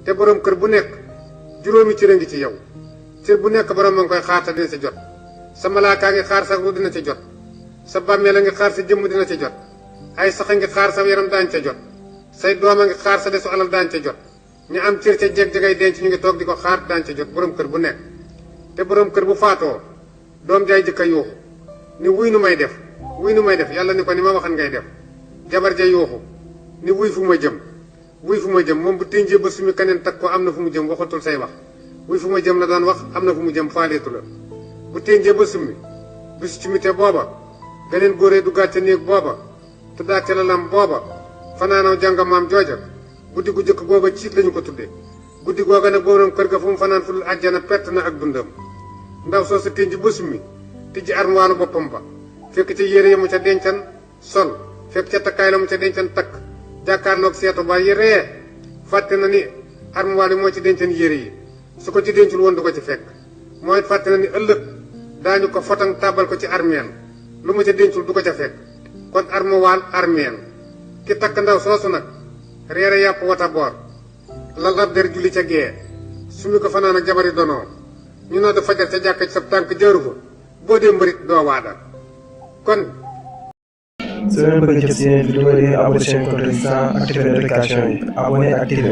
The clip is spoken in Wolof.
te borom kër bu nekk juróomi cër a ngi ci yow cër bu nekk borom ma ngi koy xaar te dina ci jot sa malaakaa ngi xaar sa ru dina ci jot sa bàmmeel a ngi xaar sa jëmm dina ci jot ay sax a ngi xaar sa yaram daañ ca jot say doom a ngi xaar sa desu alal daañ ca jot ñu am cër ca jeg-jegay denc ñu ngi toog di ko xaar daañ ca jot borom kër bu nekk te borom kër bu faatoo doom jaay jëkka yuuxu ni wuy nu may def yàlla ni ko ni ma waxan ngay def jabar ja yuuxu ni wuy fu ma jëm moom bu ténjee ba sumi keneen tag ko am na fu mu jëm waxatul say wax wuy fu ma jëm la doon wax am na fu mu jëm faaleetu la bu ténjee ba summi bisu ci mite booba geneen góoree duggaat ca néeg booba tuddaat ca lalam booba fanaanaw jàngamaam jooja guddi gu jëkk googa ciit lañu ko tudde guddi googa nag borom kër ga fu mu fanaan ful àjjana perte na ak dundam ndaw soo sa ténj ba summi tijji armuwaalu boppam ba fekk ca yére ya mu ca dencan sol fekk ca takkaay la mu ca dencan takk jàkkaarloog seetu ba yi ree fàtte na ni armuwaal yi moo ci dencan yére yi su ko ci dencul woon du ko ci fekk mooy fàtte na ni ëllëg daañu ko fotang tàbbal ko ci armeel lu mu ca dencul du ko ca fekk kon armuwaal armeel ki takk ndaw soosu nag reere yàpp wata boor lal ab der julli ca gee su mi ko fanaan ak jabari donoo ñu noo da fajar ca jàkka ci sa tànk jaaru fa boo dee mbërit doo waada kon soo leen bëgg a jot si yeneen vidéo yi abonné chaîne Contre Résistance activé notification yi abonné activé